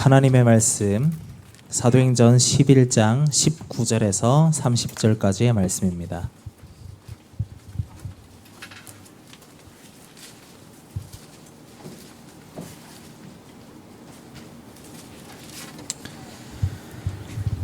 하나님의 말씀 사도행전 11장 19절에서 30절까지의 말씀입니다.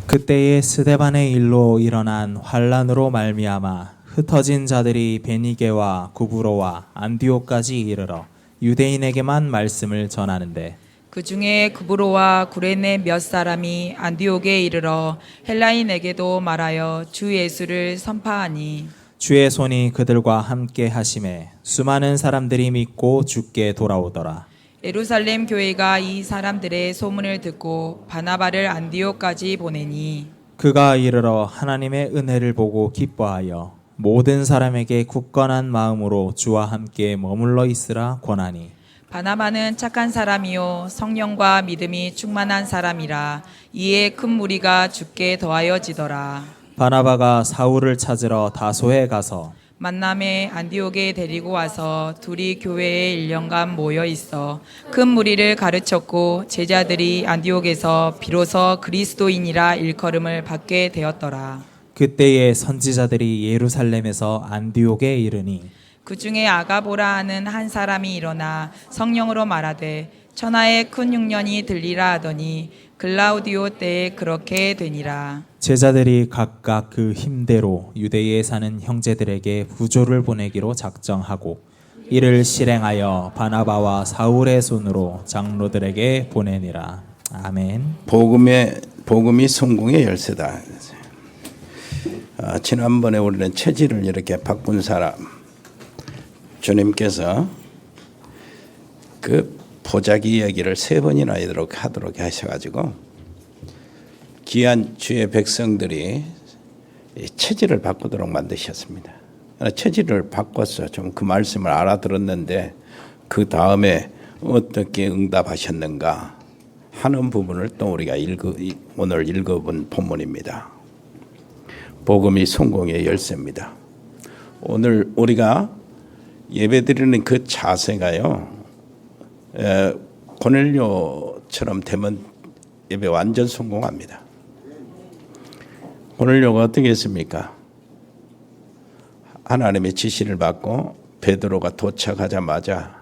그때에 스데반의 일로 일어난 환란으로 말미암아 흩어진 자들이 베니게와 구브로와 안디옥까지 이르러 유대인에게만 말씀을 전하는데 그 중에 구브로와 구레네 몇 사람이 안디옥에 이르러 헬라인에게도 말하여 주 예수를 선파하니 주의 손이 그들과 함께 하심에 수많은 사람들이 믿고 주께 돌아오더라. 예루살렘 교회가 이 사람들의 소문을 듣고 바나바를 안디옥까지 보내니 그가 이르러 하나님의 은혜를 보고 기뻐하여 모든 사람에게 굳건한 마음으로 주와 함께 머물러 있으라 권하니 바나바는 착한 사람이요 성령과 믿음이 충만한 사람이라 이에 큰 무리가 주께 더하여지더라. 바나바가 사울을 찾으러 다소에 가서 만남에 안디옥에 데리고 와서 둘이 교회에 1년간 모여 있어 큰 무리를 가르쳤고 제자들이 안디옥에서 비로소 그리스도인이라 일컬음을 받게 되었더라. 그때에 선지자들이 예루살렘에서 안디옥에 이르니 그 중에 아가보라 하는 한 사람이 일어나 성령으로 말하되 천하에 큰 흉년이 들리라 하더니 글라우디오 때에 그렇게 되니라. 제자들이 각각 그 힘대로 유대에 사는 형제들에게 부조를 보내기로 작정하고 이를 실행하여 바나바와 사울의 손으로 장로들에게 보내니라. 아멘. 복음이 성공의 열쇠다. 지난번에 우리는 체질을 이렇게 바꾼 사람, 주님께서 그 보자기 이야기를 3번이나 하도록 하셔가지고 귀한 주의 백성들이 체질을 바꾸도록 만드셨습니다. 체질을 바꿔서 좀 그 말씀을 알아들었는데 그 다음에 어떻게 응답하셨는가 하는 부분을 또 우리가 오늘 읽어본 본문입니다. 복음이 성공의 열쇠입니다. 오늘 우리가 예배드리는 그 자세가요, 고넬료처럼 되면 예배 완전 성공합니다. 고넬료가 어떻게 했습니까? 하나님의 지시를 받고 베드로가 도착하자마자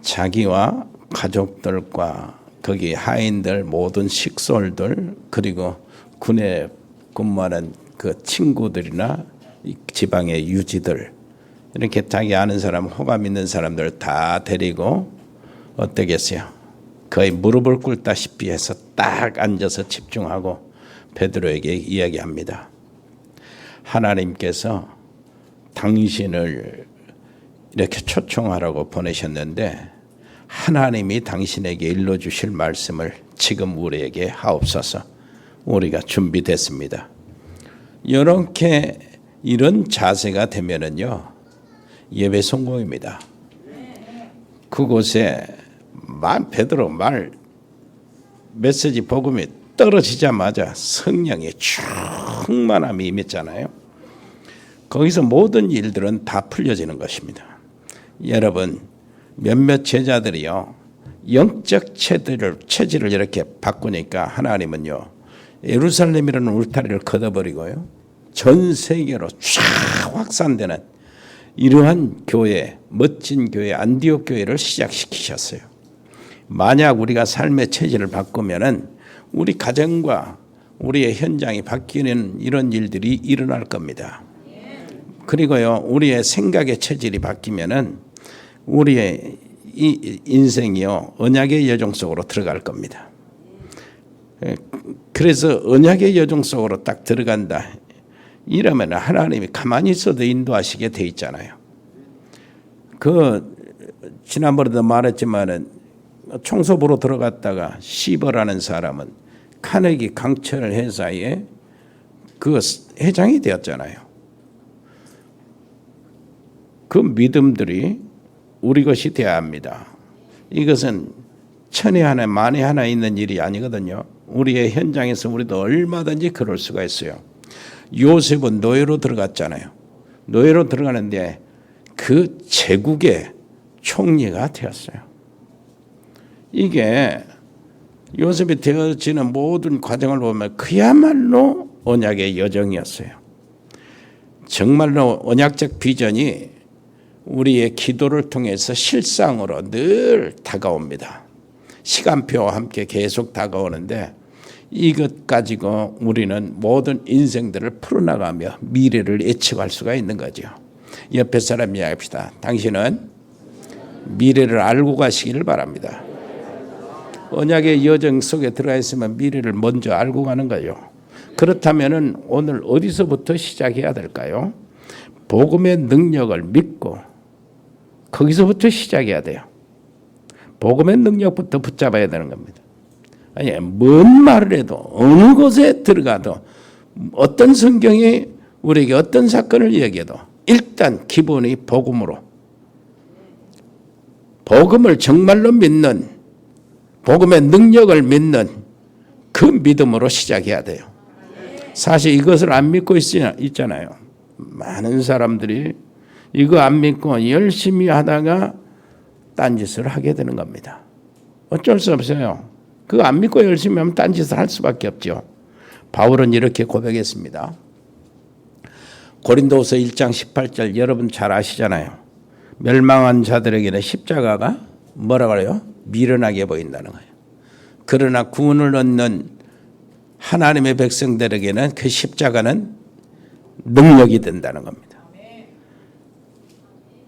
자기와 가족들과 거기 하인들 모든 식솔들 그리고 군에 근무하는 그 친구들이나 지방의 유지들 이렇게 자기 아는 사람 호감 있는 사람들 다 데리고 어떻겠어요? 거의 무릎을 꿇다시피 해서 딱 앉아서 집중하고 베드로에게 이야기합니다. 하나님께서 당신을 이렇게 초청하라고 보내셨는데 하나님이 당신에게 일러주실 말씀을 지금 우리에게 하옵소서. 우리가 준비됐습니다. 이런 자세가 되면은요 예배 성공입니다. 그곳에 베드로 메시지 복음이 떨어지자마자 성령의 충만함이 임했잖아요. 거기서 모든 일들은 다 풀려지는 것입니다. 여러분 몇몇 제자들이요 영적 체질을 이렇게 바꾸니까 하나님은요 예루살렘이라는 울타리를 걷어버리고요 전 세계로 쫙 확산되는 이러한 교회, 멋진 교회 안디옥 교회를 시작시키셨어요. 만약 우리가 삶의 체질을 바꾸면은 우리 가정과 우리의 현장이 바뀌는 이런 일들이 일어날 겁니다. 그리고요 우리의 생각의 체질이 바뀌면은 우리의 이 인생이요 언약의 여정 속으로 들어갈 겁니다. 그래서 언약의 여정 속으로 딱 들어간다. 이러면 하나님이 가만히 있어도 인도하시게 돼 있잖아요. 지난번에도 말했지만은 청소 보러 들어갔다가 시버라는 사람은 카네기 강철 회사의 그 회장이 되었잖아요. 그 믿음들이 우리 것이 되어야 합니다. 이것은 천에 하나 만에 하나 있는 일이 아니거든요. 우리의 현장에서 우리도 얼마든지 그럴 수가 있어요. 요셉은 노예로 들어갔잖아요. 노예로 들어가는데 그 제국의 총리가 되었어요. 이게 요셉이 되어지는 모든 과정을 보면 그야말로 언약의 여정이었어요. 정말로 언약적 비전이 우리의 기도를 통해서 실상으로 늘 다가옵니다. 시간표와 함께 계속 다가오는데 이것 가지고 우리는 모든 인생들을 풀어나가며 미래를 예측할 수가 있는 거죠. 옆에 사람 이야기합시다. 당신은 미래를 알고 가시기를 바랍니다. 언약의 여정 속에 들어가 있으면 미래를 먼저 알고 가는 거예요. 그렇다면 오늘 어디서부터 시작해야 될까요? 복음의 능력을 믿고 거기서부터 시작해야 돼요. 복음의 능력부터 붙잡아야 되는 겁니다. 아니, 뭔 말을 해도 어느 곳에 들어가도 어떤 성경이 우리에게 어떤 사건을 이야기해도 일단 기본이 복음으로, 복음을 정말로 믿는, 복음의 능력을 믿는 그 믿음으로 시작해야 돼요. 사실 이것을 안 믿고 있잖아요. 많은 사람들이 이거 안 믿고 열심히 하다가 딴짓을 하게 되는 겁니다. 어쩔 수 없어요. 그거 안 믿고 열심히 하면 딴짓을 할 수밖에 없죠. 바울은 이렇게 고백했습니다. 고린도후서 1장 18절 여러분 잘 아시잖아요. 멸망한 자들에게는 십자가가 뭐라 그래요? 미련하게 보인다는 거예요. 그러나 구원을 얻는 하나님의 백성들에게는 그 십자가는 능력이 된다는 겁니다.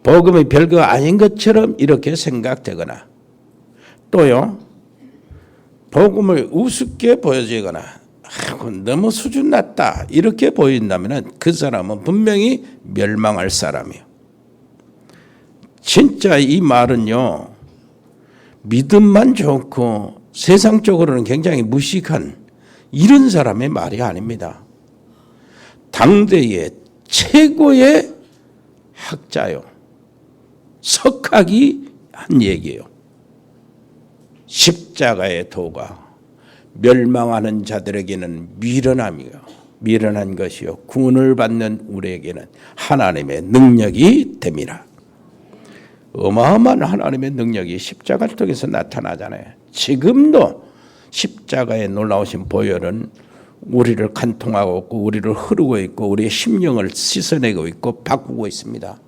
복음이 별거 아닌 것처럼 이렇게 생각되거나 또요, 복음을 우습게 보여지거나 너무 수준 낮다 이렇게 보인다면 그 사람은 분명히 멸망할 사람이에요. 진짜 이 말은요, 믿음만 좋고 세상적으로는 굉장히 무식한 이런 사람의 말이 아닙니다. 당대의 최고의 학자요, 석학이 한 얘기예요. 십자가의 도가 멸망하는 자들에게는 미련한 것이요 구원을 받는 우리에게는 하나님의 능력이 됨이라. 어마어마한 하나님의 능력이 십자가를 통해서 나타나잖아요. 지금도 십자가의 놀라우신 보혈은 우리를 간통하고 있고 우리를 흐르고 있고 우리의 심령을 씻어내고 있고 바꾸고 있습니다.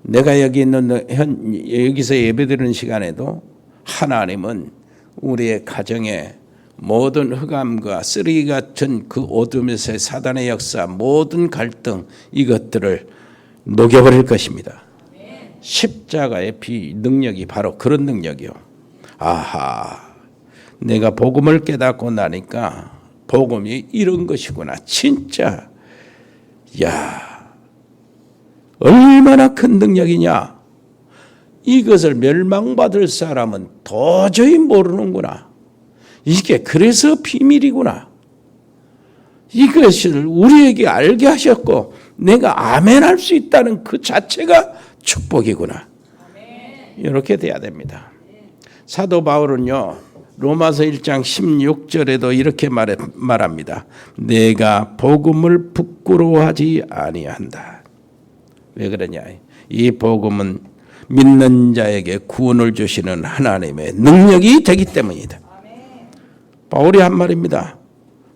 내가 여기 있는 여기서 예배드리는 시간에도 하나님은 우리의 가정에 모든 흑암과 쓰레기 같은 그 어둠에서의 사단의 역사, 모든 갈등 이것들을 녹여버릴 것입니다. 십자가의 능력이 바로 그런 능력이요. 아하, 내가 복음을 깨닫고 나니까 복음이 이런 것이구나. 진짜 야, 얼마나 큰 능력이냐. 이것을 멸망받을 사람은 도저히 모르는구나. 이게 그래서 비밀이구나. 이것을 우리에게 알게 하셨고 내가 아멘할 수 있다는 그 자체가 축복이구나. 이렇게 돼야 됩니다. 사도 바울은요, 로마서 1장 16절에도 이렇게 말합니다. 내가 복음을 부끄러워하지 아니한다. 왜 그러냐? 이 복음은 믿는 자에게 구원을 주시는 하나님의 능력이 되기 때문이다. 바울이 한 말입니다.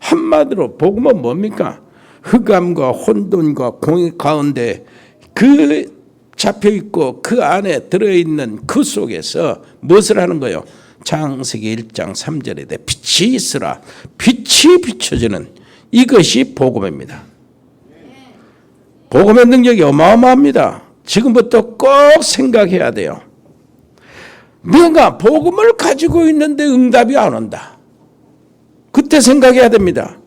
한마디로 복음은 뭡니까? 흑암과 혼돈과 공의 가운데 그 잡혀있고 그 안에 들어있는 그 속에서 무엇을 하는 거예요? 창세기 1장 3절에 빛이 있으라. 빛이 비춰지는 이것이 복음입니다. 복음의 능력이 어마어마합니다. 지금부터 꼭 생각해야 돼요. 내가 복음을 가지고 있는데 응답이 안 온다. 그때 생각해야 됩니다.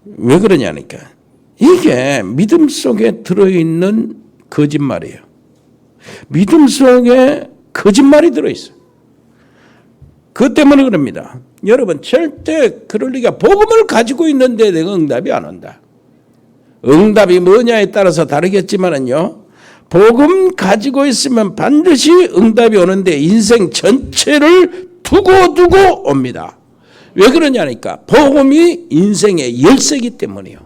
왜 그러냐니까. 이게 믿음 속에 들어있는 거짓말이에요. 믿음 속에 거짓말이 들어있어요. 그것 때문에 그럽니다. 여러분 절대 그럴 리가, 복음을 가지고 있는데 내가 응답이 안 온다. 응답이 뭐냐에 따라서 다르겠지만은요, 복음 가지고 있으면 반드시 응답이 오는데 인생 전체를 두고 옵니다. 왜 그러냐니까 복음이 인생의 열쇠이기 때문이에요.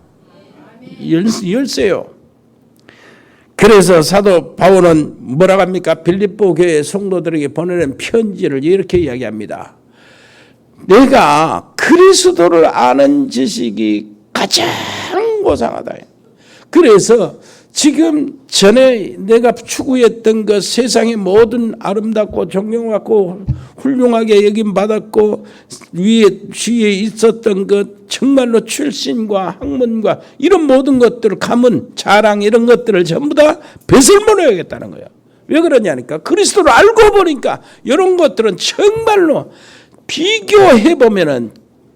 열쇠요. 그래서 사도 바울은 뭐라고 합니까? 빌립보 교회 성도들에게 보내는 편지를 이렇게 이야기합니다. 내가 그리스도를 아는 지식이 가장 고상하다. 그래서 지금 전에 내가 추구했던 것, 세상의 모든 아름답고 존경받고 훌륭하게 여김받았고 위에 있었던 것, 정말로 출신과 학문과 이런 모든 것들, 가문, 자랑 이런 것들을 전부 다 배설물해야겠다는 거예요. 왜 그러냐니까 그리스도를 알고 보니까 이런 것들은 정말로 비교해 보면은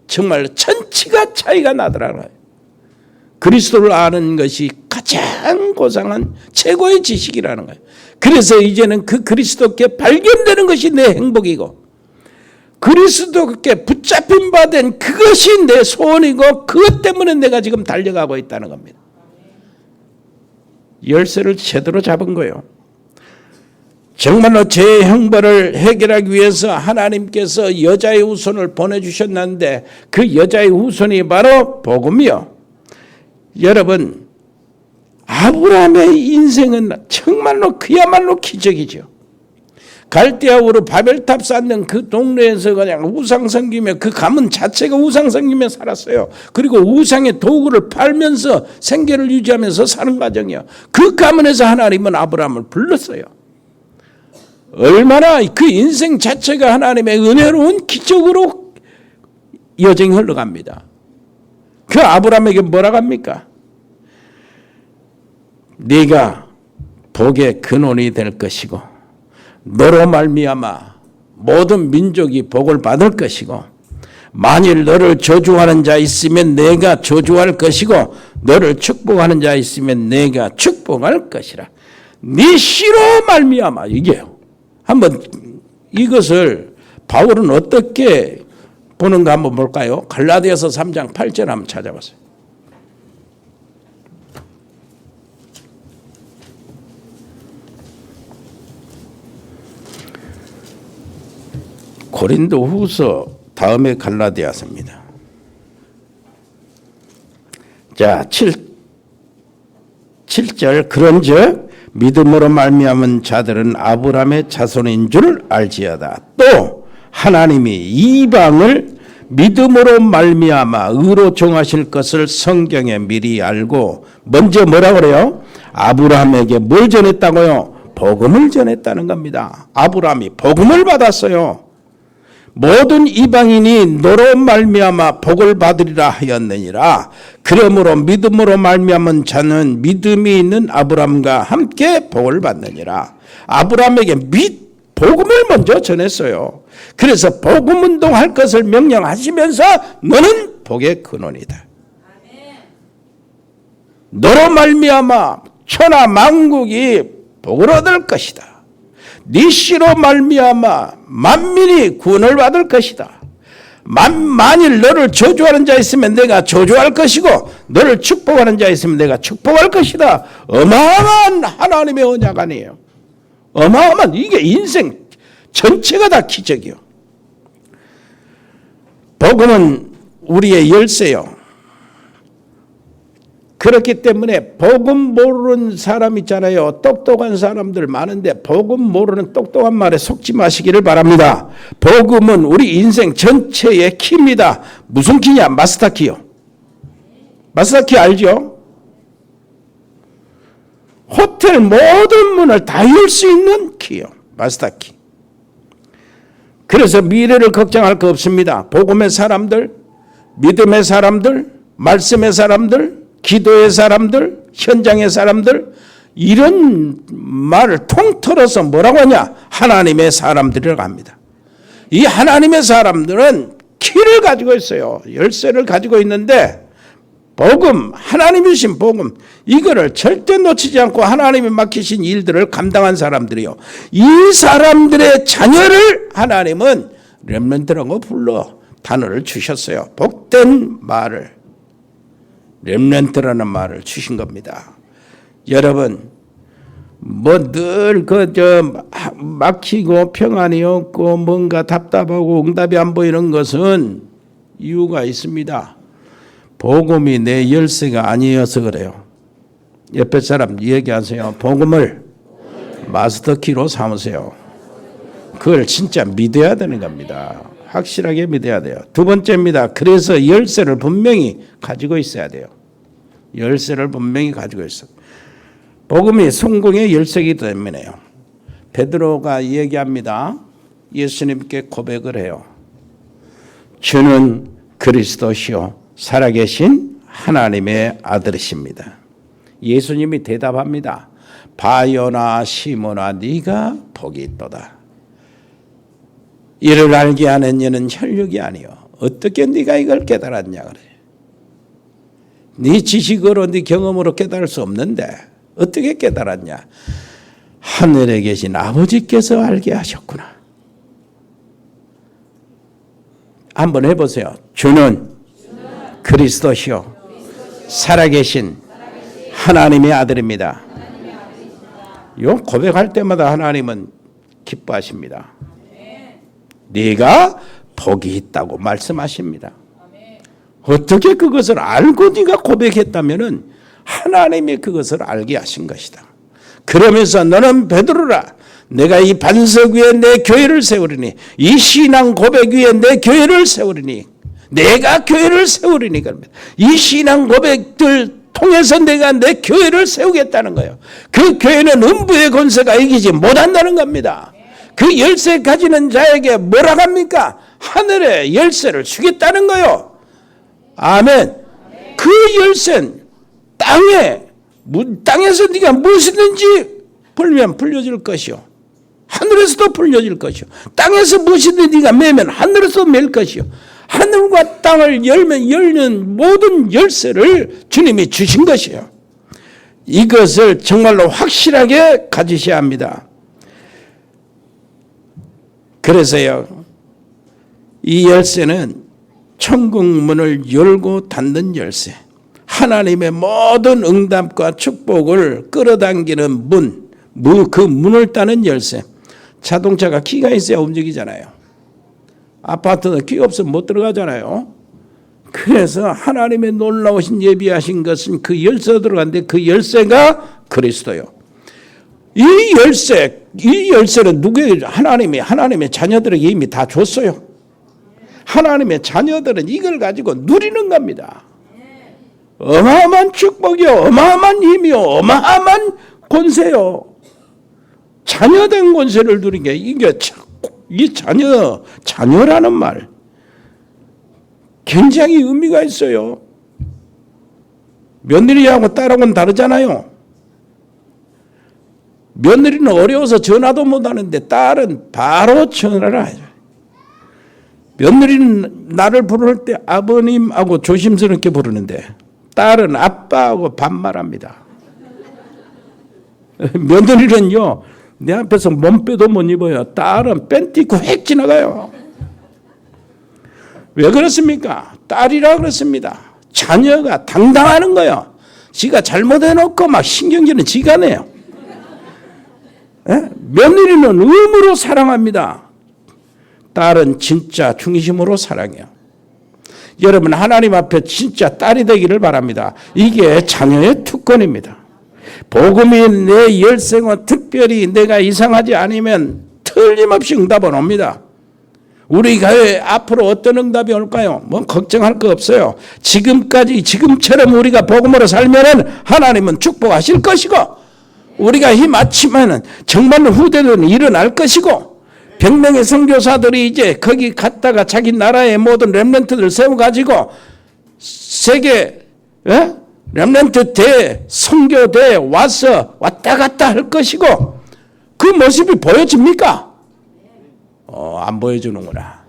정말 천치가 차이가 나더라는 거예요. 그리스도를 아는 것이 가장 고상한 최고의 지식이라는 거예요. 그래서 이제는 그 그리스도께 발견되는 것이 내 행복이고 그리스도께 붙잡힌 바 된 그것이 내 소원이고 그것 때문에 내가 지금 달려가고 있다는 겁니다. 열쇠를 제대로 잡은 거예요. 정말로 제 형벌을 해결하기 위해서 하나님께서 여자의 후손을 보내주셨는데 그 여자의 후손이 바로 복음이요. 여러분, 아브라함의 인생은 정말로 그야말로 기적이죠. 갈대아우로 바벨탑 쌓는 그 동네에서 그냥 우상 섬기며 그 가문 자체가 우상 섬기며 살았어요. 그리고 우상의 도구를 팔면서 생계를 유지하면서 사는 과정이요. 그 가문에서 하나님은 아브라함을 불렀어요. 얼마나 그 인생 자체가 하나님의 은혜로운 기적으로 여정이 흘러갑니다. 그 아브라함에게 뭐라고 합니까? 네가 복의 근원이 될 것이고 너로 말미암아 모든 민족이 복을 받을 것이고 만일 너를 저주하는 자 있으면 내가 저주할 것이고 너를 축복하는 자 있으면 내가 축복할 것이라. 네 씨로 말미암아. 이게요. 한번 이것을 바울은 어떻게 보는가 한번 볼까요? 갈라디아서 3장 8절 한번 찾아보세요. 고린도 후서 다음에 갈라디아서입니다. 자, 7절 그런즉 믿음으로 말미암은 자들은 아브라함의 자손인 줄 알지어다. 또 하나님이 이방을 믿음으로 말미암아 의로 정하실 것을 성경에 미리 알고 먼저 뭐라 그래요? 아브라함에게 뭘 전했다고요? 복음을 전했다는 겁니다. 아브라함이 복음을 받았어요. 모든 이방인이 너로 말미암아 복을 받으리라 하였느니라. 그러므로 믿음으로 말미암은 자는 믿음이 있는 아브라함과 함께 복을 받느니라. 아브라함에게 복음을 먼저 전했어요. 그래서 복음 운동할 것을 명령하시면서 너는 복의 근원이다. 너로 말미암아 천하 만국이 복을 얻을 것이다. 네 씨로 말미암아 만민이 구원을 받을 것이다. 만일 너를 저주하는 자 있으면 내가 저주할 것이고 너를 축복하는 자 있으면 내가 축복할 것이다. 어마어마한 하나님의 언약 아니에요. 어마어마한 이게 인생 전체가 다 기적이요. 복음은 우리의 열쇠요. 그렇기 때문에 복음 모르는 사람 있잖아요. 똑똑한 사람들 많은데 복음 모르는 똑똑한 말에 속지 마시기를 바랍니다. 복음은 우리 인생 전체의 키입니다. 무슨 키냐? 마스터 키요. 마스터 키 알죠? 호텔 모든 문을 다 열 수 있는 키요. 마스터 키. 그래서 미래를 걱정할 거 없습니다. 복음의 사람들, 믿음의 사람들, 말씀의 사람들, 기도의 사람들, 현장의 사람들, 이런 말을 통틀어서 뭐라고 하냐? 하나님의 사람들이라고 합니다. 이 하나님의 사람들은 키를 가지고 있어요. 열쇠를 가지고 있는데 복음, 하나님이신 복음, 이거를 절대 놓치지 않고 하나님이 맡기신 일들을 감당한 사람들이요. 이 사람들의 자녀를 하나님은 렘넌트라고 불러 단어를 주셨어요. 복된 말을, 렘넌트라는 말을 주신 겁니다. 여러분, 뭐 늘 막히고 평안이 없고 뭔가 답답하고 응답이 안 보이는 것은 이유가 있습니다. 복음이 내 열쇠가 아니어서 그래요. 옆에 사람 얘기하세요. 복음을 마스터키로 삼으세요. 그걸 진짜 믿어야 되는 겁니다. 확실하게 믿어야 돼요. 두 번째입니다. 그래서 열쇠를 분명히 가지고 있어야 돼요. 열쇠를 분명히 가지고 있어요. 복음이 성공의 열쇠이기 때문에요. 베드로가 얘기합니다. 예수님께 고백을 해요. 주는 그리스도시요 살아계신 하나님의 아들이십니다. 예수님이 대답합니다. 바요나 시몬아 네가 복이 있도다. 이를 알게 하는 이는 혈육이 아니요 어떻게 네가 이걸 깨달았냐 그래. 네 지식으로 네 경험으로 깨달을 수 없는데 어떻게 깨달았냐. 하늘에 계신 아버지께서 알게 하셨구나. 한번 해보세요. 주는 그리스도시요 살아계신 하나님의 아들입니다. 요 고백할 때마다 하나님은 기뻐하십니다. 네가 복이 있다고 말씀하십니다. 어떻게 그것을 알고 네가 고백했다면은 하나님이 그것을 알게 하신 것이다. 그러면서 너는 베드로라 내가 이 반석 위에 내 교회를 세우리니 이 신앙 고백 위에 내 교회를 세우리니 내가 교회를 세우리니 그럽니다. 이 신앙 고백들 통해서 내가 내 교회를 세우겠다는 거예요. 그 교회는 음부의 권세가 이기지 못한다는 겁니다. 그 열쇠 가지는 자에게 뭐라고 합니까? 하늘의 열쇠를 주겠다는 거예요. 아멘. 그 열쇠는 땅에서 네가 무엇이든지 풀면 풀려질 것이요. 하늘에서도 풀려질 것이요. 땅에서 무엇이든지 네가 매면 하늘에서 맬 것이요. 하늘과 땅을 열는 모든 열쇠를 주님이 주신 것이에요. 이것을 정말로 확실하게 가지셔야 합니다. 그래서요, 이 열쇠는 천국 문을 열고 닫는 열쇠, 하나님의 모든 응답과 축복을 끌어당기는 문, 그 문을 따는 열쇠. 자동차가 키가 있어야 움직이잖아요. 아파트는 키 없으면 못 들어가잖아요. 그래서 하나님의 놀라우신 예비하신 것은 그 열쇠 들어갔는데 그 열쇠가 그리스도요. 이 열쇠는 누구에게? 하나님의 자녀들에게 이미 다 줬어요. 하나님의 자녀들은 이걸 가지고 누리는 겁니다. 어마어마한 축복이요, 어마어마한 힘이요, 어마어마한 권세요. 자녀된 권세를 누린 게 이게 이 자녀라는 말 굉장히 의미가 있어요. 며느리하고 딸하고는 다르잖아요. 며느리는 어려워서 전화도 못하는데 딸은 바로 전화를 하죠. 며느리는 나를 부를 때 아버님하고 조심스럽게 부르는데 딸은 아빠하고 반말합니다. 며느리는요, 내 앞에서 몸빼도 못 입어요. 딸은 팬티 입고 획 지나가요. 왜 그렇습니까? 딸이라 그렇습니다. 자녀가 당당하는 거예요. 지가 잘못해놓고 막 신경질은 지가 내요. 며느리는 의무로 사랑합니다. 딸은 진짜 중심으로 사랑해요. 여러분, 하나님 앞에 진짜 딸이 되기를 바랍니다. 이게 자녀의 특권입니다. 복음이 내 열쇠고 특별히 내가 이상하지 않으면 틀림없이 응답은 옵니다. 우리 교회 앞으로 어떤 응답이 올까요? 뭐 걱정할 거 없어요. 지금처럼 우리가 복음으로 살면은 하나님은 축복하실 것이고, 우리가 힘맞추면은 정말로 후대는 일어날 것이고, 100명의 선교사들이 이제 거기 갔다가 자기 나라의 모든 렘넌트들 세워가지고 세계 렘넌트 대 선교대 와서 왔다 갔다 할 것이고, 그 모습이 보여집니까? 안 보여주는구나.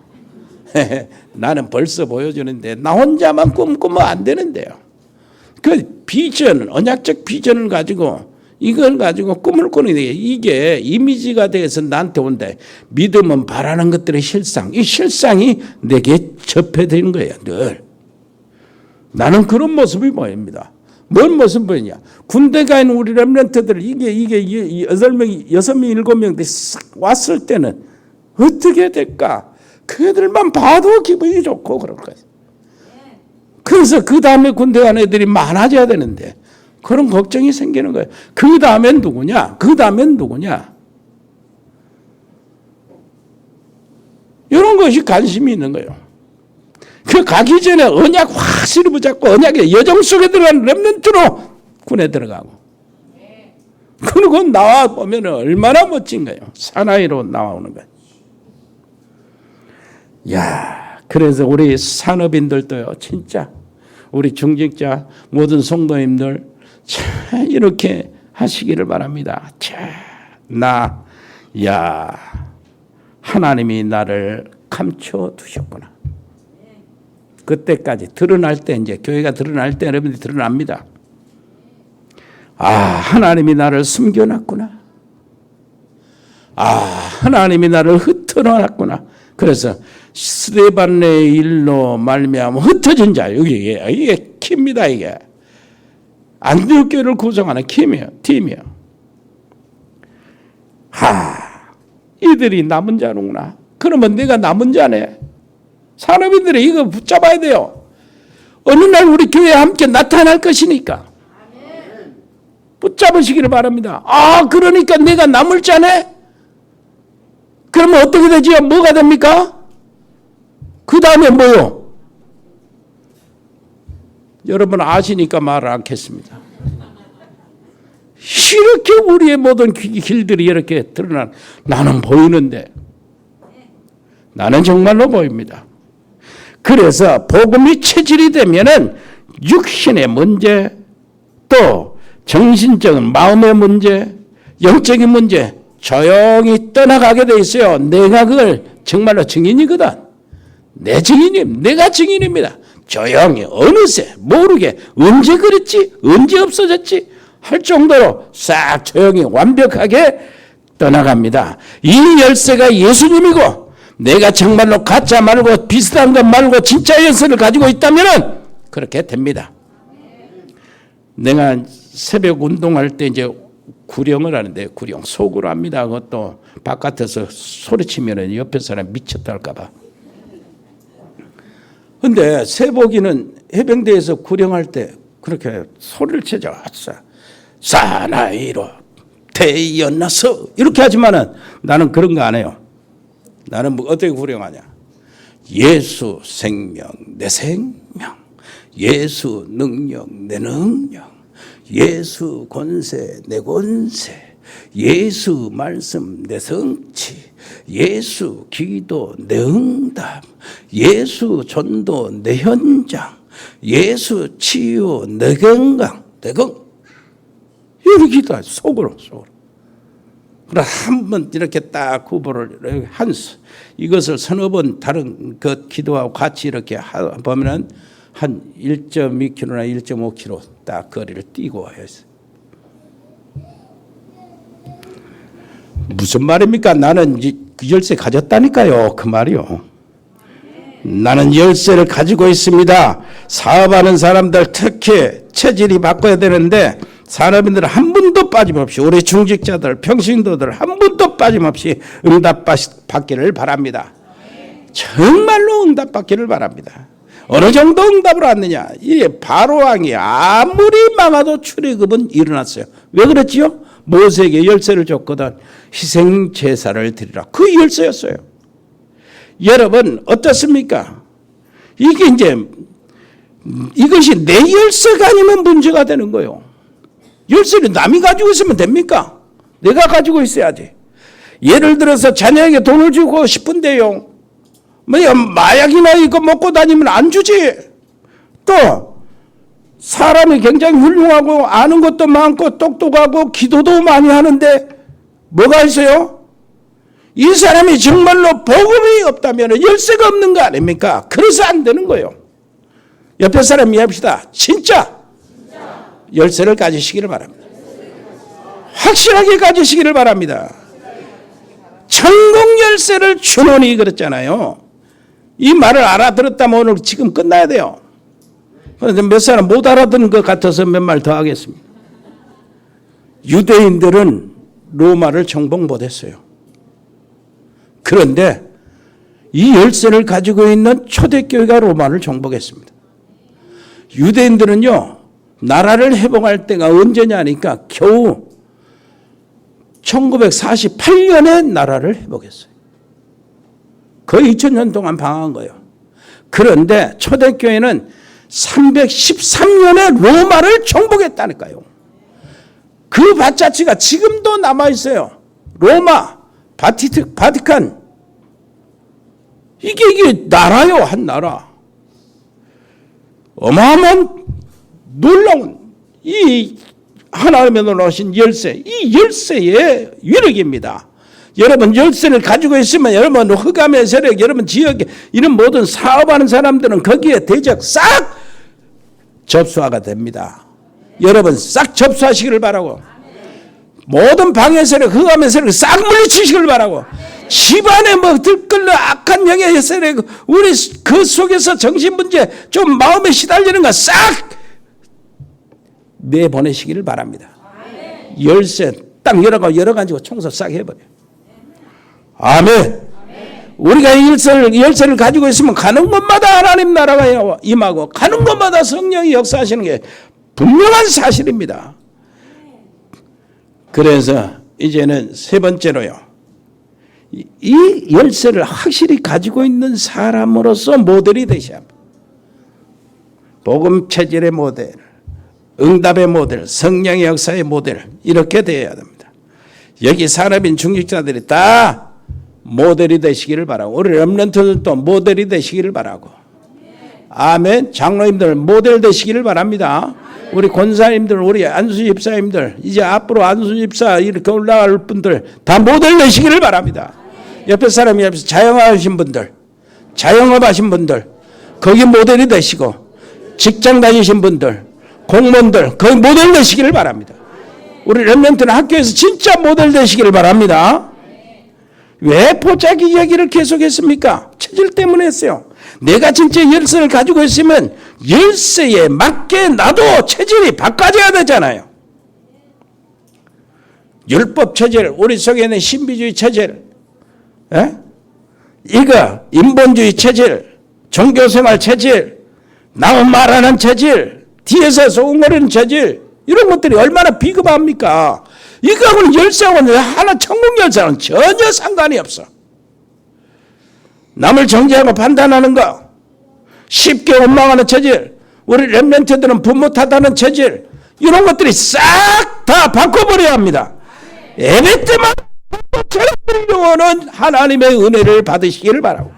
나는 벌써 보여주는데 나 혼자만 꿈꾸면 안 되는데요. 그 비전, 언약적 비전을 가지고 이걸 가지고 꿈을 꾸는 게 이게 이미지가 돼서 나한테 온다. 믿음은 바라는 것들의 실상. 이 실상이 내게 접해되는 거예요. 늘. 나는 그런 모습이 보입니다. 뭔 모습 보이냐? 군대 가 있는 우리 렘넌트들 이게 6명, 7명 싹 왔을 때는 어떻게 될까? 그들만 봐도 기분이 좋고 그럴 거예요. 그래서 그 다음에 군대 간 애들이 많아져야 되는데 그런 걱정이 생기는 거예요. 그 다음엔 누구냐? 그 다음엔 누구냐? 이런 것이 관심이 있는 거예요. 그 가기 전에 언약 확실히 붙잡고 언약의 여정 속에 들어가는 렘넌트로 군에 들어가고. 그리고 나와 보면 얼마나 멋진 거예요. 사나이로 나오는 거예요. 야, 그래서 우리 산업인들도요, 진짜 우리 중직자 모든 성도님들 참 이렇게 하시기를 바랍니다. 하나님이 나를 감춰 두셨구나. 그때까지 드러날 때, 이제 교회가 드러날 때 여러분들이 드러납니다. 하나님이 나를 숨겨놨구나. 하나님이 나를 흩어놨구나. 그래서 스데반의 일로 말미암아 흩어진 자, 이게 키입니다. 이게 안디옥 교회를 구성하는 팀이에요. 이들이 남은 자는구나. 그러면 내가 남은 자네. 산업인들이 이거 붙잡아야 돼요. 어느 날 우리 교회에 함께 나타날 것이니까. 붙잡으시기를 바랍니다. 그러니까 내가 남을 자네? 그러면 어떻게 되지요? 뭐가 됩니까? 그 다음에 뭐요? 여러분 아시니까 말을 않겠습니다. 이렇게 우리의 모든 길들이 이렇게 드러난, 나는 보이는데, 나는 정말로 보입니다. 그래서 복음이 체질이 되면은 육신의 문제, 또 정신적인 마음의 문제, 영적인 문제 조용히 떠나가게 돼 있어요. 내가 그걸 정말로 증인이거든. 내 증인임, 내가 증인입니다. 조용히 어느새 모르게 언제 그랬지, 언제 없어졌지 할 정도로 싹 조용히 완벽하게 떠나갑니다. 이 열쇠가 예수님이고, 내가 정말로 가짜 말고 비슷한 것 말고 진짜 열쇠를 가지고 있다면 그렇게 됩니다. 내가 새벽 운동할 때 이제 구령을 하는데, 구령 속으로 합니다. 그것도 바깥에서 소리치면 옆에 사람 미쳤다 할까봐. 근데 새복이는 해병대에서 구령할 때 그렇게 소리를 치죠. 사나이로 태어나서 이렇게 하지만은 나는 그런 거 안 해요. 나는 뭐 어떻게 구령하냐? 예수 생명 내 생명, 예수 능력 내 능력, 예수 권세 내 권세, 예수 말씀 내 성취, 예수 기도 내 응답, 예수 전도 내 현장, 예수 치유 내 건강, 내 건강. 이렇게 기도하죠. 속으로. 그래 한번 이렇게 딱 구보를 이것을 서너 번 다른 그 기도하고 같이 이렇게 보면은 한 1.2km나 1.5km 딱 거리를 뛰고 와요. 무슨 말입니까? 나는 그 열쇠 가졌다니까요. 그 말이요. 나는 열쇠를 가지고 있습니다. 사업하는 사람들 특히 체질이 바꿔야 되는데, 산업인들은 한 분도 빠짐없이, 우리 중직자들, 평신도들 한 분도 빠짐없이 응답받기를 바랍니다. 정말로 응답받기를 바랍니다. 어느 정도 응답을 왔느냐? 이 바로왕이 아무리 막아도 출애굽은 일어났어요. 왜 그랬지요? 모세에게 열쇠를 줬거든. 희생 제사를 드리라. 그 열쇠였어요. 여러분 어떻습니까? 이게 이제 이것이 내 열쇠가 아니면 문제가 되는 거예요. 열쇠를 남이 가지고 있으면 됩니까? 내가 가지고 있어야지. 예를 들어서 자녀에게 돈을 주고 싶은데요, 마약이나 이거 먹고 다니면 안 주지. 또 사람이 굉장히 훌륭하고 아는 것도 많고 똑똑하고 기도도 많이 하는데 뭐가 있어요? 이 사람이 정말로 복음이 없다면 열쇠가 없는 거 아닙니까? 그래서 안 되는 거예요. 옆에 사람 이해합시다. 진짜 열쇠를 가지시기를 바랍니다. 확실하게 가지시기를 바랍니다. 천국 열쇠를 주노니 그랬잖아요. 이 말을 알아들었다면 오늘 지금 끝나야 돼요. 그런데 몇 사람 못 알아듣는 것 같아서 몇 말 더 하겠습니다. 유대인들은 로마를 정복 못했어요. 그런데 이 열쇠를 가지고 있는 초대교회가 로마를 정복했습니다. 유대인들은요, 나라를 회복할 때가 언제냐니까 겨우 1948년에 나라를 회복했어요. 거의 2000년 동안 방황한 거예요. 그런데 초대교회는 313년에 로마를 정복했다니까요. 그 밭자치가 지금도 남아있어요. 로마, 바티칸. 이게 나라요, 한 나라. 어마어마한 놀라운 이 하나님의 놀라우신 열쇠, 이 열쇠의 위력입니다. 여러분 열쇠를 가지고 있으면 여러분 흑암의 세력, 여러분 지역에 이런 모든 사업하는 사람들은 거기에 대적 싹 접수하게 됩니다. 여러분 싹 접수하시기를 바라고, 모든 방해 세력, 흑암의 세력 싹 물리치시기를 바라고, 집안에 뭐 들끓는 악한 영의 세력, 우리 그 속에서 정신문제, 좀 마음에 시달리는 거 싹 내보내시기를 바랍니다. 열쇠 딱 열어가지고 청소 싹 해버려요. 아멘. 우리가 열쇠를 가지고 있으면 가는 곳마다 하나님 나라가 임하고 가는 곳마다 성령이 역사하시는 게 분명한 사실입니다. 그래서 이제는 세 번째로요, 이 열쇠를 확실히 가지고 있는 사람으로서 모델이 되셔야 합니다. 복음 체질의 모델, 응답의 모델, 성령의 역사의 모델, 이렇게 되어야 됩니다. 여기 산업인 중직자들이 다 모델이 되시기를 바라고, 우리 렘넌트들도 모델이 되시기를 바라고, 아멘. 장로님들 모델 되시기를 바랍니다. 우리 권사님들, 우리 안수 집사님들, 이제 앞으로 안수 집사 이렇게 올라갈 분들 다 모델 되시기를 바랍니다. 옆에 사람이 옆에서 자영업하신 분들, 자영업하신 분들 거기 모델이 되시고, 직장 다니신 분들, 공무원들 거기 모델 되시기를 바랍니다. 우리 렘넌트는 학교에서 진짜 모델 되시기를 바랍니다. 왜 포자기 이야기를 계속했습니까? 체질 때문에 했어요. 내가 진짜 열쇠를 가지고 있으면 열쇠에 맞게 나도 체질이 바꿔져야 되잖아요. 율법 체질, 우리 속에 있는 신비주의 체질, 이거 인본주의 체질, 종교생활 체질, 나만 말하는 체질, 뒤에서 소금거리는 체질, 이런 것들이 얼마나 비겁합니까? 이거하고는 열쇠하고는 하나 천국 열쇠는 전혀 상관이 없어. 남을 정죄하고 판단하는 거, 쉽게 원망하는 체질, 우리 렘넌트들은 부모 탓하는 체질, 이런 것들이 싹 다 바꿔버려야 합니다. 예배 때만 바꿔버리려고는 하나님의 은혜를 받으시기를 바라고,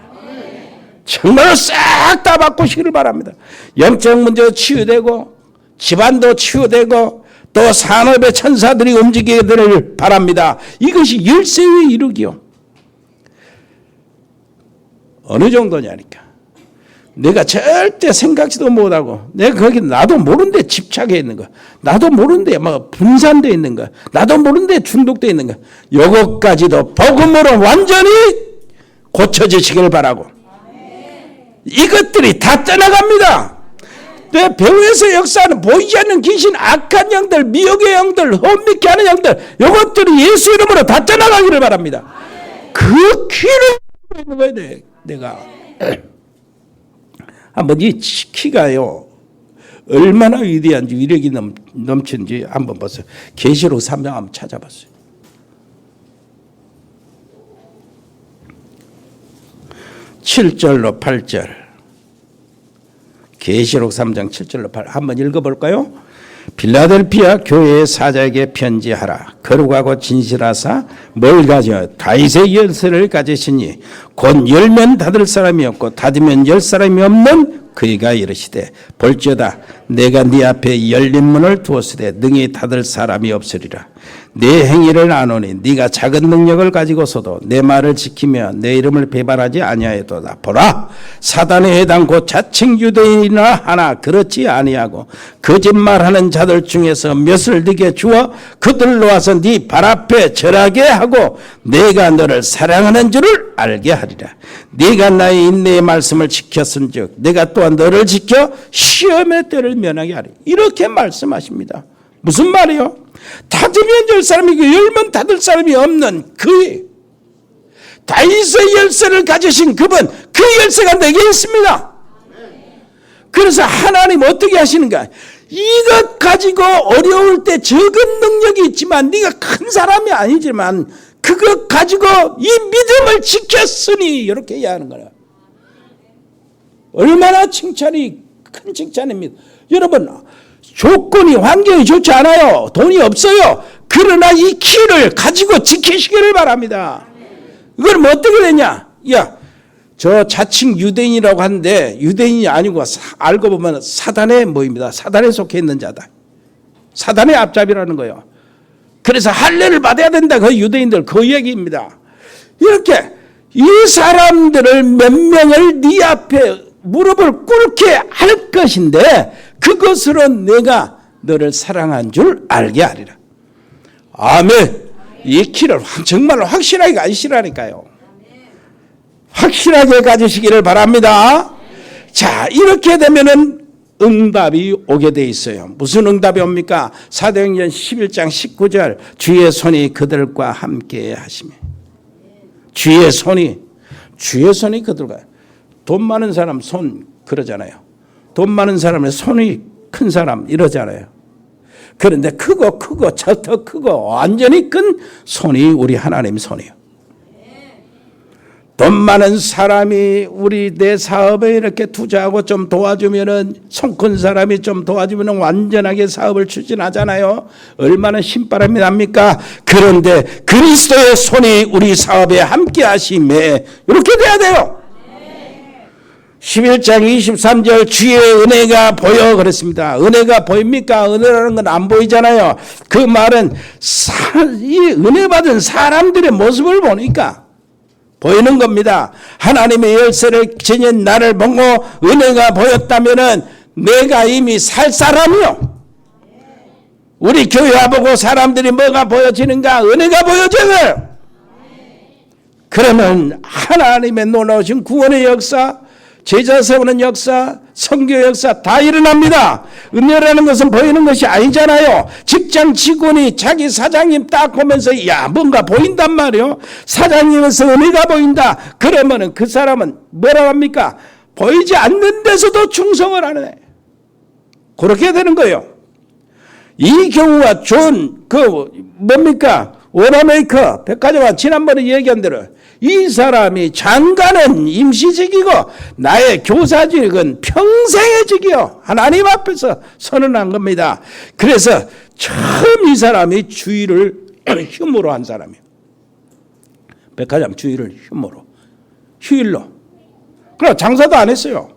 정말로 싹 다 바꾸시기를 바랍니다. 영적 문제도 치유되고, 집안도 치유되고, 또 산업의 천사들이 움직이게 되기를 바랍니다. 이것이 열쇠의 이루기요. 어느 정도냐니까. 내가 절대 생각지도 못하고, 내가 거기 나도 모르는데 집착해 있는 거, 나도 모르는데 막 분산되어 있는 거, 나도 모르는데 중독되어 있는 거, 요것까지도 복음으로 완전히 고쳐지시길 바라고, 이것들이 다 떠나갑니다. 내 배후에서 역사하는 보이지 않는 귀신, 악한 영들, 미혹의 영들, 험미케 하는 영들, 이것들이 예수 이름으로 다 떠나가기를 바랍니다. 그 키를 있는 거야, 내가. 한번 이 키가요, 얼마나 위대한지, 위력이 넘치는지 한번 보세요. 계시록 3장 한번 찾아봤어요. (7절로) (8절) 계시록 3장 7절로 8 한번 읽어볼까요? 빌라델피아 교회의 사자에게 편지하라. 거룩하고 진실하사 뭘 가져 다윗의 열쇠를 가지시니 곧 열면 닫을 사람이 없고 닫으면 열 사람이 없는 그이가 이르시되 볼지어다 내가 네 앞에 열린 문을 두었으되 능히 닫을 사람이 없으리라. 내 행위를 아노니 네가 작은 능력을 가지고서도 내 말을 지키며 내 이름을 배반하지 아니하였도다. 보라, 사단의 해당 곧 자칭 유대인이나 하나 그렇지 아니하고 거짓말하는 자들 중에서 몇을 네게 주어 그들로 와서 네 발 앞에 절하게 하고 내가 너를 사랑하는 줄을 알게 하리라. 네가 나의 인내의 말씀을 지켰은즉 내가 또한 너를 지켜 시험의 때를 면하게 하리. 이렇게 말씀하십니다. 무슨 말이요? 닫으면 열 사람이고 열면 닫을 사람이 없는 그 다윗의 열쇠를 가지신 그분, 그 열쇠가 내게 있습니다. 그래서 하나님 어떻게 하시는가? 이것 가지고 어려울 때 적은 능력이 있지만 네가 큰 사람이 아니지만 그것 가지고 이 믿음을 지켰으니 이렇게 해야 하는 거야. 얼마나 칭찬이 큰 칭찬입니다. 여러분, 조건이 환경이 좋지 않아요. 돈이 없어요. 그러나 이 키를 가지고 지키시기를 바랍니다. 이걸 뭐 어떻게 되냐? 야, 저 자칭 유대인이라고 하는데 유대인이 아니고 알고 보면 사단의 뭐입니다. 사단에 속해 있는 자다. 사단의 앞잡이라는 거예요. 그래서 할례를 받아야 된다. 그 유대인들 그 얘기입니다. 이렇게 이 사람들을 몇 명을 네 앞에 무릎을 꿇게 할 것인데 그것으로 내가 너를 사랑한 줄 알게 하리라. 아멘. 이 키를 정말로 확실하게 가지시라니까요. 확실하게 가지시기를 바랍니다. 자, 이렇게 되면은 응답이 오게 돼 있어요. 무슨 응답이 옵니까? 사도행전 11장 19절 주의 손이 그들과 함께 하시며 주의 손이 그들과 돈 많은 사람 손 그러잖아요. 돈 많은 사람의 손이 큰 사람 이러잖아요. 그런데 크고 더 크고 완전히 큰 손이 우리 하나님 손이에요. 돈 많은 사람이 우리 내 사업에 이렇게 투자하고 좀 도와주면은 손 큰 사람이 좀 도와주면은 완전하게 사업을 추진하잖아요. 얼마나 신바람이 납니까? 그런데 그리스도의 손이 우리 사업에 함께 하심에 이렇게 돼야 돼요. 11장 23절 주의 은혜가 보여 그랬습니다. 은혜가 보입니까? 은혜라는 건 안 보이잖아요. 그 말은 이 은혜 받은 사람들의 모습을 보니까 보이는 겁니다. 하나님의 열쇠를 지닌 나를 보고 은혜가 보였다면은 내가 이미 살 사람이요. 우리 교회 와보고 사람들이 뭐가 보여지는가? 은혜가 보여져요. 그러면 하나님의 놀라우신 구원의 역사, 제자 세우는 역사, 선교 역사 다 일어납니다. 은혜라는 것은 보이는 것이 아니잖아요. 직장 직원이 자기 사장님 딱 보면서 야 뭔가 보인단 말이요. 사장님에서 은혜가 보인다. 그러면은 그 사람은 뭐라고 합니까? 보이지 않는 데서도 충성을 하네. 그렇게 되는 거예요. 이 경우가 좋은 뭡니까? 워너메이커 백화점은 지난번에 얘기한 대로 이 사람이 장가는 임시직이고 나의 교사직은 평생의 직이요. 하나님 앞에서 선언한 겁니다. 그래서 처음 이 사람이 주의를 휴무로 한 사람이에요. 백화점 주의를 휴일로. 그럼 장사도 안 했어요.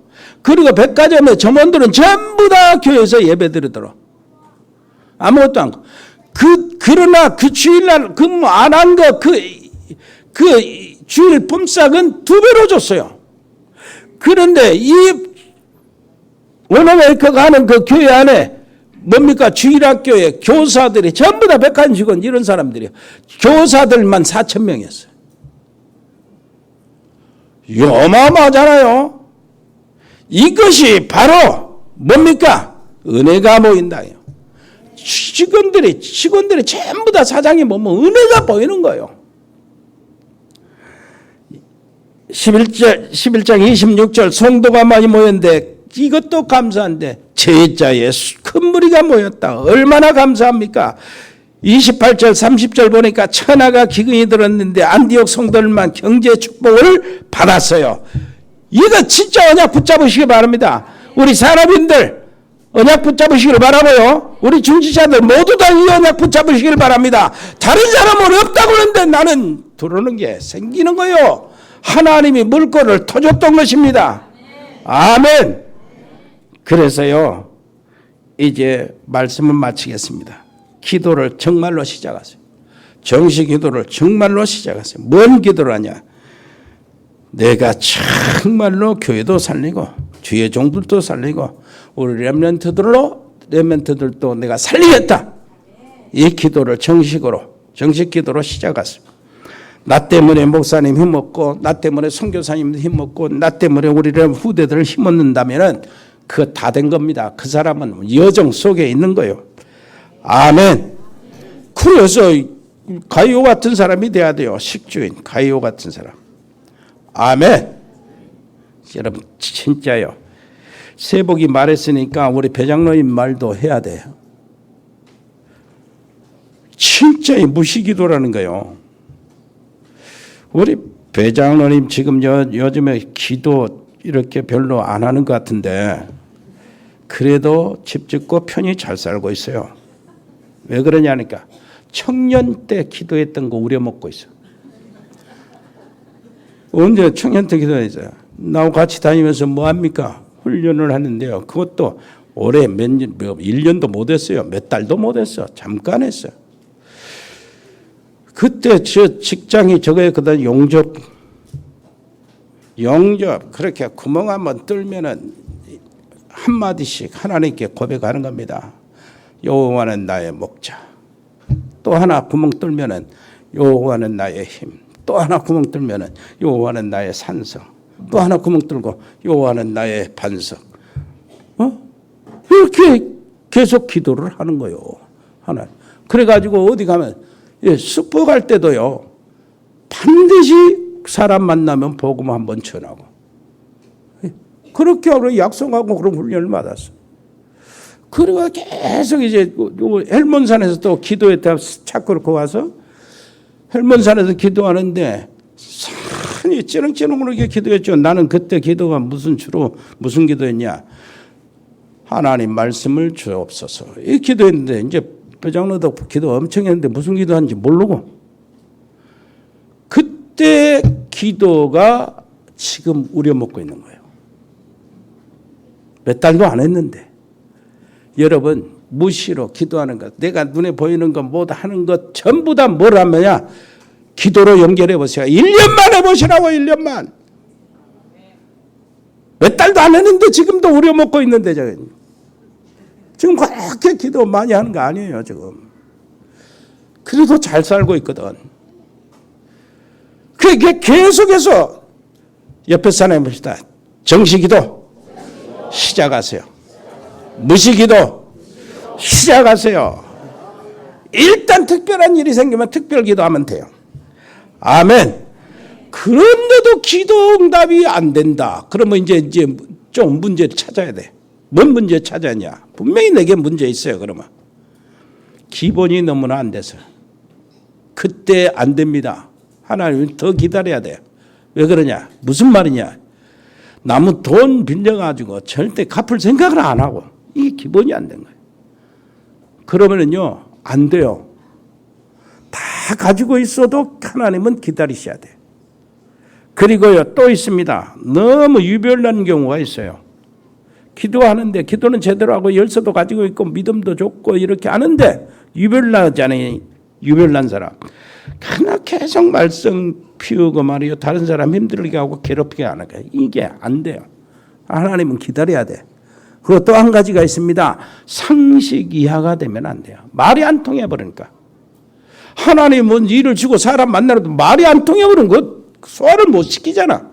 그리고 백화점의 점원들은 전부 다 교회에서 예배 드리더라. 아무것도 않고. 그러나 그 주일날 근무 안 한 거 그 주일 품삯은 2배로 줬어요. 그런데 이 워너메이커가 하는 그 교회 안에 뭡니까? 주일학교에 교사들이 전부 다 백화점 직원 이런 사람들이에요. 교사들만 4,000명이었어요. 어마어마하잖아요. 이것이 바로 뭡니까? 은혜가 보인다요. 직원들이 전부 다 사장이 보면 은혜가 보이는 거예요. 11장 26절 성도가 많이 모였는데 이것도 감사한데 제자의 큰 무리가 모였다. 얼마나 감사합니까? 28절 30절 보니까 천하가 기근이 들었는데 안디옥 성도들만 경제 축복을 받았어요. 이거 진짜 언약 붙잡으시기 바랍니다. 우리 산업인들 언약 붙잡으시기를 바라고요. 우리 중지자들 모두 다 이 언약 붙잡으시기를 바랍니다. 다른 사람은 없다고 그러는데 나는 들어오는 게 생기는 거예요. 하나님이 물꼬를 터줬던 것입니다. 아멘. 그래서요 이제 말씀을 마치겠습니다. 기도를 정말로 시작하세요. 정식 기도를 정말로 시작하세요. 뭔 기도를 하냐? 내가 정말로 교회도 살리고 주의 종들도 살리고 우리 렘넌트들도 내가 살리겠다. 이 기도를 정식 기도로 시작하세요. 나 때문에 목사님 힘없고 나 때문에 선교사님 힘없고 나 때문에 우리 후대들을 힘없는다면 그거 다 된 겁니다. 그 사람은 여정 속에 있는 거예요. 아멘. 그래서 가이오 같은 사람이 돼야 돼요. 식주인 가이오 같은 사람. 아멘. 여러분 진짜요. 세복이 말했으니까 우리 배장로님 말도 해야 돼요. 진짜 무시기도라는 거예요. 우리 배장로님 지금 요즘에 기도 이렇게 별로 안 하는 것 같은데 그래도 집 짓고 편히 잘 살고 있어요. 왜 그러냐니까 청년 때 기도했던 거 우려먹고 있어. 언제 청년 때 기도했어요? 나하고 같이 다니면서 뭐 합니까? 훈련을 하는데요. 그것도 올해 1년도 못 했어요. 몇 달도 못 했어. 잠깐 했어요. 그때 저 직장이 저거였거든. 용접 그렇게 구멍 한번 뚫면은 한마디씩 하나님께 고백하는 겁니다. 여호와는 나의 목자. 또 하나 구멍 뚫면은 여호와는 나의 힘. 또 하나 구멍 뚫면은 여호와는 나의 산성. 또 하나 구멍 뚫고 여호와는 나의 반석. 이렇게 계속 기도를 하는 거예요. 하나. 그래가지고 어디 가면 슈퍼 갈 때도요. 반드시 사람 만나면 복음 한번 전하고. 그렇게 하고 약속하고 그런 훈련을 받았어. 그리고 계속 이제 헬몬산에서 또 기도했다 차 끌고 와서 헬몬산에서 기도하는데 산이 찌렁찌렁으로 기도했죠. 나는 그때 기도가 무슨 기도했냐. 하나님 말씀을 주옵소서. 이 기도했는데 이제 배장로도 기도 엄청 했는데 무슨 기도하는지 모르고 그때 기도가 지금 우려먹고 있는 거예요. 몇 달도 안 했는데 여러분 무시로 기도하는 것 내가 눈에 보이는 것 모두 하는 것 전부 다 뭘 하느냐 기도로 연결해 보세요. 1년만 해보시라고 1년만 몇 달도 안 했는데 지금도 우려먹고 있는데 지금 그렇게 기도 많이 하는 거 아니에요 지금. 그래도 잘 살고 있거든. 그게 계속해서 옆에 사람이 봅시다. 정시기도 시작하세요. 무시기도 시작하세요. 일단 특별한 일이 생기면 특별 기도하면 돼요. 아멘. 그런데도 기도 응답이 안 된다. 그러면 이제 좀 문제를 찾아야 돼. 뭔 문제 찾았냐? 분명히 내게 문제 있어요. 그러면 기본이 너무나 안 돼서 그때 안 됩니다. 하나님 더 기다려야 돼요. 왜 그러냐? 무슨 말이냐? 남은 돈 빌려가지고 절대 갚을 생각을 안 하고 이게 기본이 안 된 거예요. 그러면은요 안 돼요. 다 가지고 있어도 하나님은 기다리셔야 돼요. 그리고요 또 있습니다. 너무 유별난 경우가 있어요. 기도하는데 기도는 제대로 하고 열쇠도 가지고 있고 믿음도 좋고 이렇게 하는데 유별나잖아요. 유별난 사람. 하나 계속 말썽 피우고 말이요. 다른 사람 힘들게 하고 괴롭히게 하는 거예요. 이게 안 돼요. 하나님은 기다려야 돼. 그리고 또 한 가지가 있습니다. 상식 이하가 되면 안 돼요. 말이 안 통해 버리니까. 하나님은 일을 주고 사람 만나도 말이 안 통해 버리는 거 소화를 못 시키잖아.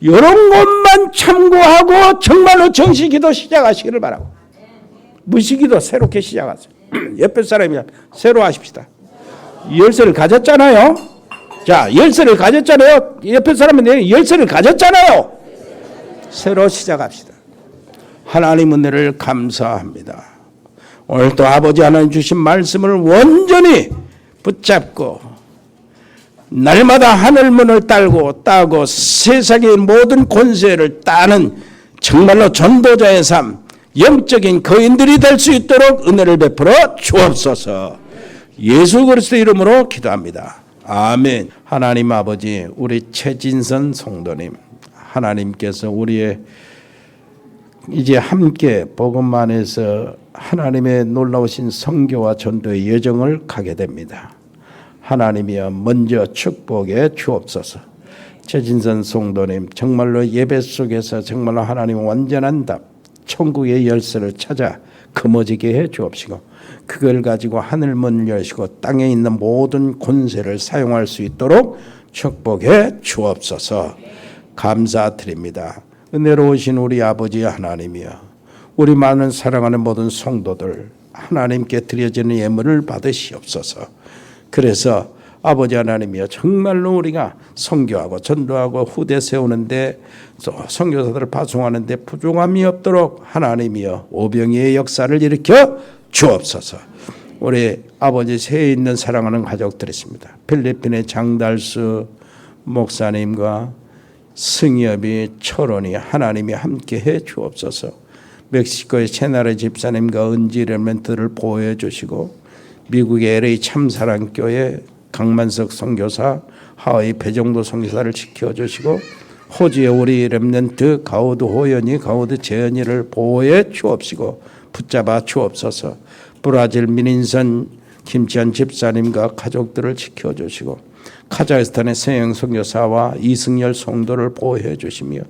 이런 것만 참고하고 정말로 정시기도 시작하시기를 바라고. 무시기도 새롭게 시작하세요. 옆에 사람이 새로 하십시다. 열쇠를 가졌잖아요. 자, 열쇠를 가졌잖아요. 옆에 사람은 열쇠를 가졌잖아요. 새로 시작합시다. 하나님 은혜를 감사합니다. 오늘도 아버지 하나님 주신 말씀을 온전히 붙잡고 날마다 하늘문을 따고 세상의 모든 권세를 따는 정말로 전도자의 삶, 영적인 거인들이 될 수 있도록 은혜를 베풀어 주옵소서. 예수 그리스도 이름으로 기도합니다. 아멘. 하나님 아버지, 우리 최진선 성도님, 하나님께서 우리의 이제 함께 복음 안에서 하나님의 놀라우신 선교와 전도의 여정을 가게 됩니다. 하나님이여 먼저 축복해 주옵소서. 최진선 성도님 정말로 예배 속에서 정말로 하나님 완전한 답, 천국의 열쇠를 찾아 거머쥐게 해 주옵시고 그걸 가지고 하늘문을 여시고 땅에 있는 모든 권세를 사용할 수 있도록 축복해 주옵소서. 감사드립니다. 은혜로우신 우리 아버지 하나님이여, 우리 많은 사랑하는 모든 성도들 하나님께 드려지는 예물을 받으시옵소서. 그래서 아버지 하나님이여, 정말로 우리가 선교하고 전도하고 후대 세우는데 또 선교사들을 파송하는데 부족함이 없도록 하나님이여 오병이의 역사를 일으켜 주옵소서. 우리 아버지 세에 있는 사랑하는 가족들이 있습니다. 필리핀의 장달수 목사님과 승엽이 철원이 하나님이 함께해 주옵소서. 멕시코의 채나레 집사님과 은지 레멘트를 보호해 주시고, 미국의 LA 참사랑교회 강만석 선교사, 하와이 배정도 선교사를 지켜주시고, 호주의 우리 렘넌트 가우드 호연이, 가우드 재현이를 보호해 주옵시고 붙잡아 주옵소서. 브라질 민인선 김치한 집사님과 가족들을 지켜주시고, 카자흐스탄의 서영 선교사와 이승열 성도를 보호해 주시며,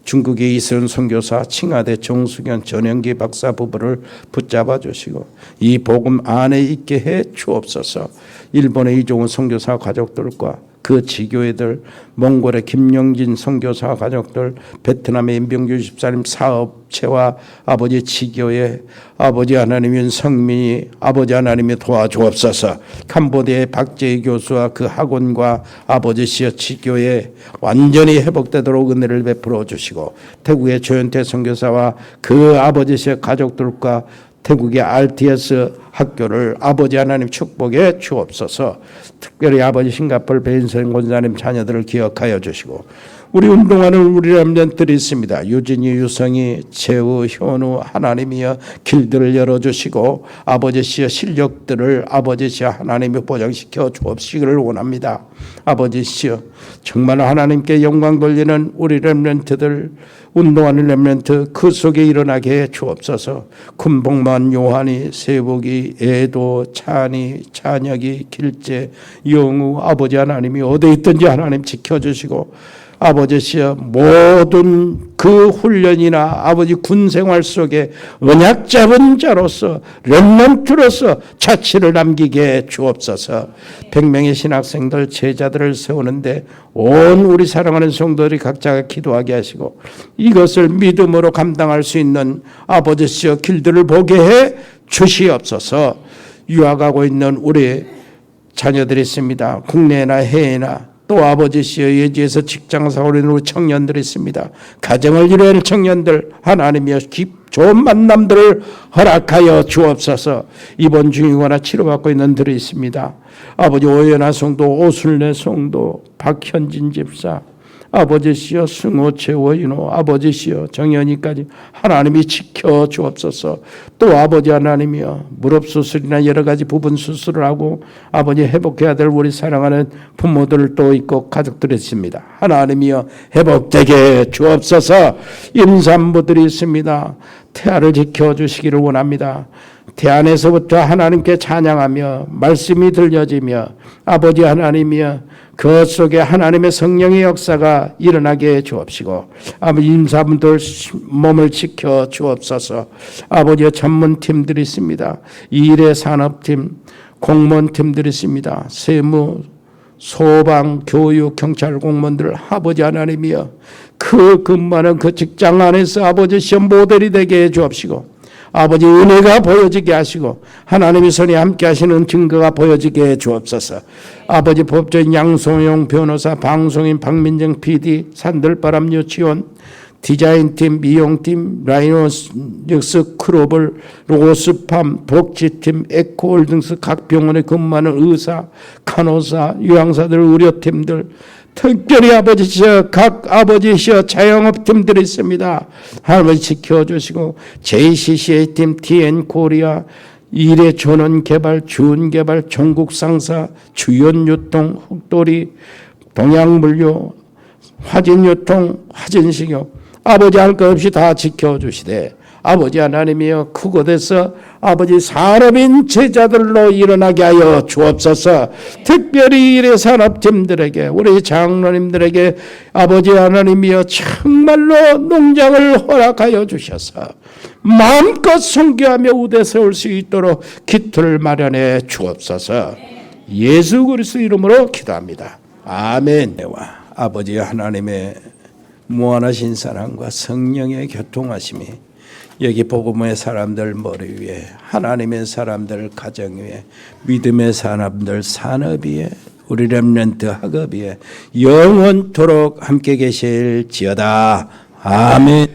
중국의 이세훈 선교사, 칭하대 정수견 전영기 박사 부부를 붙잡아 주시고 이 복음 안에 있게 해 주옵소서. 일본의 이종훈 선교사 가족들과 그 지교회들, 몽골의 김영진 선교사 가족들, 베트남의 임병규 집사님 사업체와 아버지 지교회, 아버지 하나님 윤성민이 아버지 하나님이 도와주옵소서. 캄보디아의 박재희 교수와 그 학원과 아버지 시여 지교회 완전히 회복되도록 은혜를 베풀어 주시고, 태국의 조현태 선교사와 그 아버지 시여 가족들과 태국의 RTS 학교를 아버지 하나님 축복해 주옵소서. 특별히 아버지 싱가포르 배인선 권사님 자녀들을 기억하여 주시고, 우리 운동하는 우리 렘넌트들이 있습니다. 유진이, 유성이, 재우, 현우, 하나님이여 길들을 열어주시고 아버지시여 실력들을 아버지시여 하나님이 보장시켜 주옵시기를 원합니다. 아버지시여 정말 하나님께 영광 돌리는 우리 렘넌트들, 운동하는 렘넌트 그 속에 일어나게 해 주옵소서. 군복만, 요한이, 세복이, 애도, 찬이, 찬혁이, 길재, 영우, 아버지 하나님이 어디 있든지 하나님 지켜주시고, 아버지시여 모든 그 훈련이나 아버지 군 생활 속에 언약 잡은 자로서 렘넌트로서 자취를 남기게 주옵소서. 100명의 신학생들 제자들을 세우는데 온 우리 사랑하는 성도들이 각자가 기도하게 하시고, 이것을 믿음으로 감당할 수 있는 아버지시여 길들을 보게 해 주시옵소서. 유학하고 있는 우리 자녀들이 있습니다. 국내나 해외나 또 아버지시여 예지에서 직장생활을 하는 우리 청년들이 있습니다. 가정을 이루는 청년들 하나님이여 좋은 만남들을 허락하여 주옵소서. 입원 중이거나 치료받고 있는 들이 있습니다. 아버지 오연아 성도, 오순례 성도, 박현진 집사, 아버지시여 승호, 최원인호, 아버지시여 정연이까지 하나님이 지켜 주옵소서. 또 아버지 하나님이여 무릎 수술이나 여러 가지 부분 수술을 하고 아버지 회복해야 될 우리 사랑하는 부모들 또 있고 가족들이 있습니다. 하나님이여 회복되게 주옵소서. 임산부들이 있습니다. 태아를 지켜주시기를 원합니다. 태안에서부터 하나님께 찬양하며 말씀이 들려지며 아버지 하나님이여 그 속에 하나님의 성령의 역사가 일어나게 해 주옵시고, 아버지 임산부들 몸을 지켜 주옵소서. 아버지의 전문팀들이 있습니다. 일의 산업팀, 공무원팀들이 있습니다. 세무, 소방, 교육, 경찰 공무원들 아버지 하나님이여 그 근무하는 그 직장 안에서 아버지 시험 모델이 되게 해 주옵시고, 아버지 은혜가 보여지게 하시고 하나님의 손이 함께 하시는 증거가 보여지게 해 주옵소서. 아버지 법조인 양송용 변호사, 방송인 박민정 PD, 산들바람 유치원, 디자인팀, 미용팀, 라이노스 크로블, 로스팜, 복지팀, 에코홀딩스 각 병원에 근무하는 의사, 간호사, 요양사들, 의료팀들, 특별히 아버지시여 각 아버지시여 자영업팀들이 있습니다. 하나님 지켜주시고 JCCA팀, TN코리아, 일해전원개발, 주은개발, 전국상사, 주연유통, 흑돌이, 동양물류, 화진유통, 화진식욕, 아버지 할 것 없이 다 지켜주시되 아버지 하나님이여 그곳에서 아버지 산업인 제자들로 일어나게 하여 주옵소서. 특별히 일의 산업팀들에게, 우리 장로님들에게 아버지 하나님이여 정말로 농장을 허락하여 주셔서 마음껏 선교하며 우대 세울 수 있도록 기틀을 마련해 주옵소서. 예수 그리스도 이름으로 기도합니다. 아멘. 아버지 하나님의 무한하신 사랑과 성령의 교통하심이 여기 복음의 사람들 머리 위에, 하나님의 사람들 가정 위에, 믿음의 사람들 산업 위에 우리 렘넌트 학업이 영원토록 함께 계실지어다. 아멘.